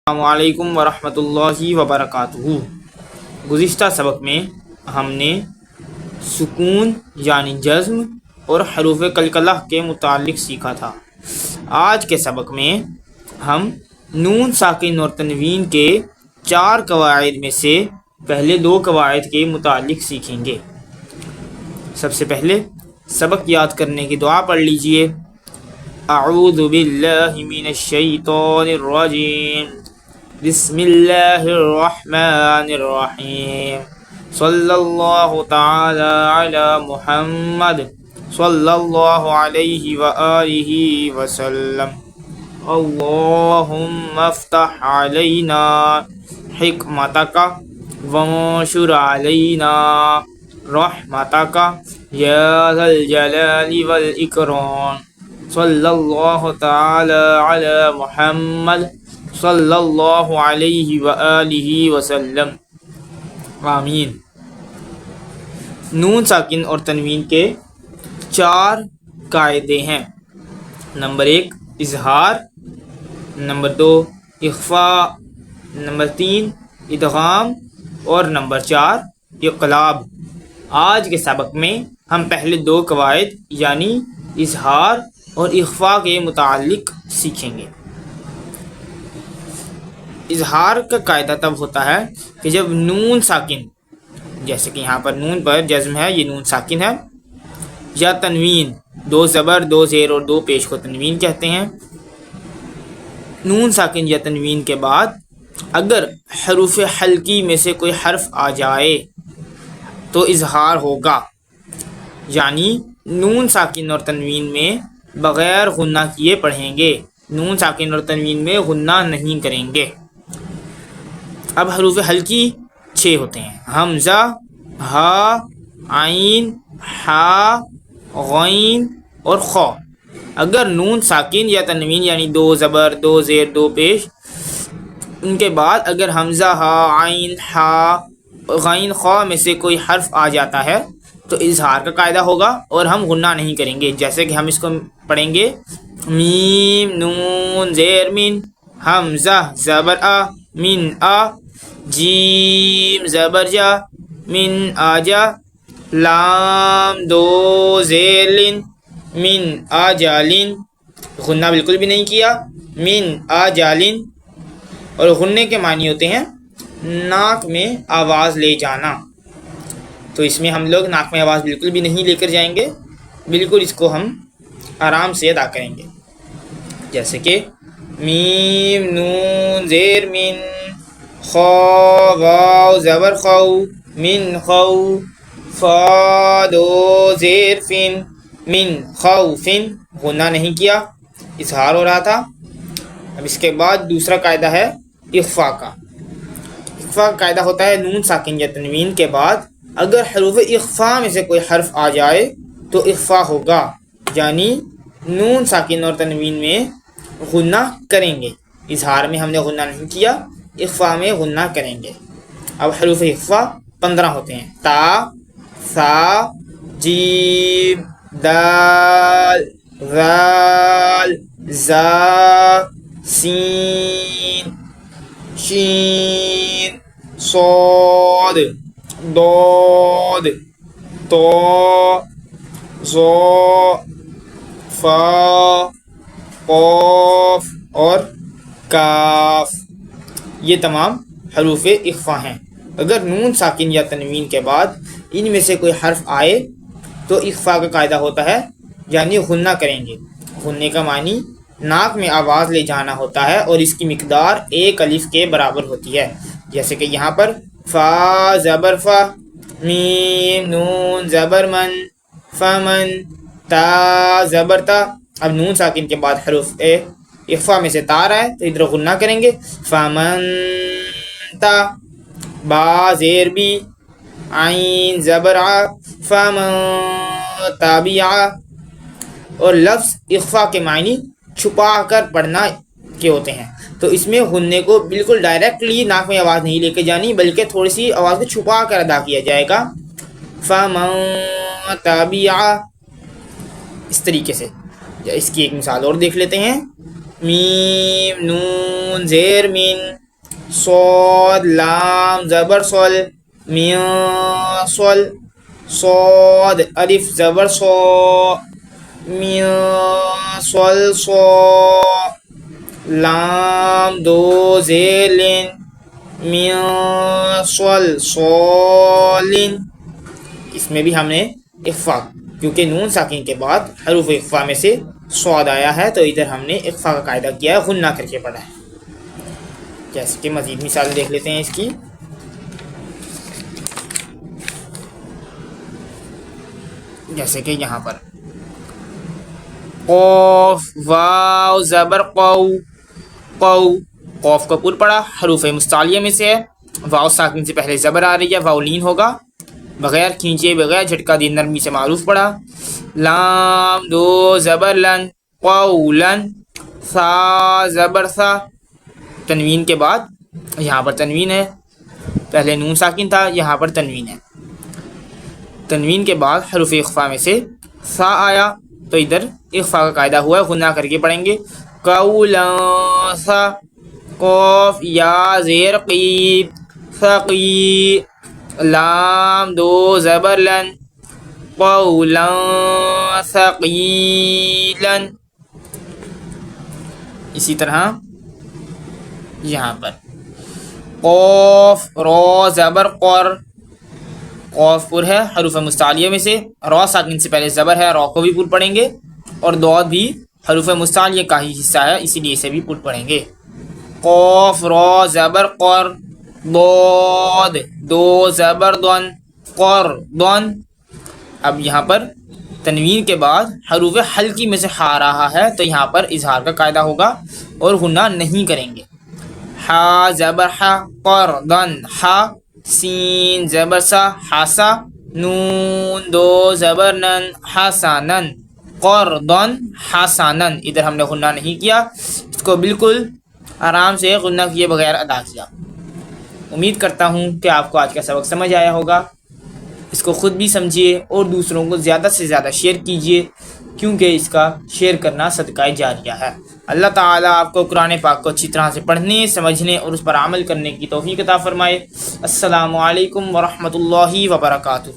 السلام علیکم ورحمۃ اللہ وبرکاتہ۔ گزشتہ سبق میں ہم نے سکون یعنی جزم اور حروف قلقلہ کے متعلق سیکھا تھا۔ آج کے سبق میں ہم نون ساکن اور تنوین کے 4 قواعد میں سے پہلے 2 قواعد کے متعلق سیکھیں گے۔ سب سے پہلے سبق یاد کرنے کی دعا پڑھ لیجئے۔ اعوذ باللہ من الشیطان الرجیم، بسم اللہ الرحمن الرحیم، صلی اللہ تعالی علی محمد صلی اللہ علیہ وآلہ وسلم۔ اللہم افتح علینا حکمتک وانشر علینا رحمتک یا ذا الجلال والاکرام، صلی اللہ تعالی علی محمد صلی اللہ علیہ وآلہ وسلم، آمین۔ نون ساکن اور تنوین کے 4 قاعدے ہیں۔ نمبر 1 اظہار، نمبر 2 اخفاء، نمبر 3 ادغام اور نمبر 4 اقلاب۔ آج کے سبق میں ہم پہلے 2 قواعد یعنی اظہار اور اخفاء کے متعلق سیکھیں گے۔ اظہار کا قاعدہ تب ہوتا ہے کہ جب نون ساکن، جیسے کہ یہاں پر نون پر جزم ہے، یہ نون ساکن ہے، یا تنوین، 2 زبر 2 زیر اور 2 پیش کو تنوین کہتے ہیں۔ نون ساکن یا تنوین کے بعد اگر حروف حلقی میں سے کوئی حرف آ جائے تو اظہار ہوگا، یعنی نون ساکن اور تنوین میں بغیر غنہ کیے پڑھیں گے، نون ساکن اور تنوین میں غنہ نہیں کریں گے۔ اب حروف حلقی 6 ہوتے ہیں: حمزہ، ہا، عین، حا، غین اور خا۔ اگر نون ساکن یا تنوین یعنی 2 زبر 2 زیر 2 پیش، ان کے بعد اگر حمزہ، ہا، عین، حا، غین، خا میں سے کوئی حرف آ جاتا ہے تو اظہار کا قاعدہ ہوگا اور ہم غنہ نہیں کریں گے۔ جیسے کہ ہم اس کو پڑھیں گے: میم نون زیر من، حمزہ زبر آ، من آ، جیم زبر جا، من آجا، لام 2 زیر لن، من آجالن۔ غنہ بالکل بھی نہیں کیا، من آجالن۔ اور غنے کے معنی ہوتے ہیں ناک میں آواز لے جانا، تو اس میں ہم لوگ ناک میں آواز بالکل بھی نہیں لے کر جائیں گے، بالکل اس کو ہم آرام سے ادا کریں گے۔ جیسے کہ میم نون زیر من، خا واو زبر خو، من خو، فا 2 زیر فن، من خوفن۔ غنہ نہیں کیا، اظہار ہو رہا تھا۔ اب اس کے بعد دوسرا قاعدہ ہے اخفاء کا۔ اخفاء کا قاعدہ ہوتا ہے نون ساکن یا تنوین کے بعد اگر حروف اخفاء میں سے کوئی حرف آ جائے تو اخفاء ہوگا، یعنی نون ساکن اور تنوین میں غنہ کریں گے۔ اظہار میں ہم نے غنہ نہیں کیا، اخفاء میں غنہ کریں گے۔ اب حروف اخفاء 15 ہوتے ہیں: تا، ثا، جیم، دال، ذال، زا، سین، شین، صاد، ضاد، طا، ظا، فا، قاف اور کاف۔ یہ تمام حروف اخفاء ہیں۔ اگر نون ساکن یا تنوین کے بعد ان میں سے کوئی حرف آئے تو اخفاء کا قاعدہ ہوتا ہے، یعنی غنہ کریں گے۔ غنے کا معنی ناک میں آواز لے جانا ہوتا ہے اور اس کی مقدار 1 الف کے برابر ہوتی ہے۔ جیسے کہ یہاں پر فا زبر فا، میم نون زبر من، فمن، تا زبر تا۔ اب نون ساکن کے بعد حروف اخفاء میں سے تا رہا ہے تو ادھر غنہ کریں گے، فمن تا۔ با زیر بی، عین زبر ع، فمن تابع۔ اور لفظ اخفاء کے معنی چھپا کر پڑھنا کے ہوتے ہیں، تو اس میں غنے کو بالکل ڈائریکٹلی ناک میں آواز نہیں لے کے جانی، بلکہ تھوڑی سی آواز کو چھپا کر ادا کیا جائے گا۔ فمن تابع، اس طریقے سے۔ اس کی ایک مثال اور دیکھ لیتے ہیں: میم نون زیر من، صاد لام زبر صل میم صل صاد الف زبر صو میم صل صو لام دو زیلن میم صل صولن. اس میں بھی ہم نے اخفا، کیونکہ نون ساکن کے بعد حروف اخفا میں سے صاد آیا ہے تو ادھر ہم نے اخفا کا قاعدہ کیا ہے، غنہ کر کے پڑھا ہے. جیسے کہ مزید مثال دیکھ لیتے ہیں اس کی. جیسے کہ یہاں پر قوف واو زبر قو قو، قوف کا پر پڑا حروف مستعلیہ میں سے ہے. واو ساکن سے پہلے زبر آ رہی ہے، واولین ہوگا، بغیر کھینچے بغیر جھٹکا دی نرمی سے معروف پڑا. لام دو زبر لن قولن، سا زبر سا، تنوین کے بعد یہاں پر تنوین ہے، پہلے نون ساکن تھا یہاں پر تنوین ہے. تنوین کے بعد حروف اخفا میں سے سا آیا تو ادھر اخفا کا قاعدہ ہوا ہے، غنہ کر کے پڑھیں گے. قولا سا، قوف یا زیر قیب ثقی، لام دو زبر لن قولا ثقیلا. اسی طرح یہاں پر قوف رو زبر قر، قوف پر ہے حروف مستعلیہ میں سے، رو ساکن سے پہلے زبر ہے، رو کو بھی پر پڑھیں گے، اور دود بھی حروف مستعلیہ کا ہی حصہ ہے اسی لیے اسے بھی پر پڑھیں گے. قوف رو زبر قر، ضاد دو زبر دن قر دن. اب یہاں پر تنوین کے بعد حروف حلقی میں سے ہا رہا ہے تو یہاں پر اظہار کا قاعدہ ہوگا اور غنہ نہیں کریں گے. ہا زبر ہا قر دن ہا، سین زبر سا حاسا، نون دو زبر نن حسنن قردن حسنن. ادھر ہم نے غنہ نہیں کیا، اس کو بالکل آرام سے غنہ کیے بغیر ادا کیا. امید کرتا ہوں کہ آپ کو آج کا سبق سمجھ آیا ہوگا. اس کو خود بھی سمجھیے اور دوسروں کو زیادہ سے زیادہ شیئر کیجیے، کیونکہ اس کا شیئر کرنا صدقہ جاریہ ہے. اللہ تعالیٰ آپ کو قرآن پاک کو اچھی طرح سے پڑھنے، سمجھنے اور اس پر عمل کرنے کی توفیق عطا فرمائے. السلام علیکم ورحمۃ اللہ وبرکاتہ.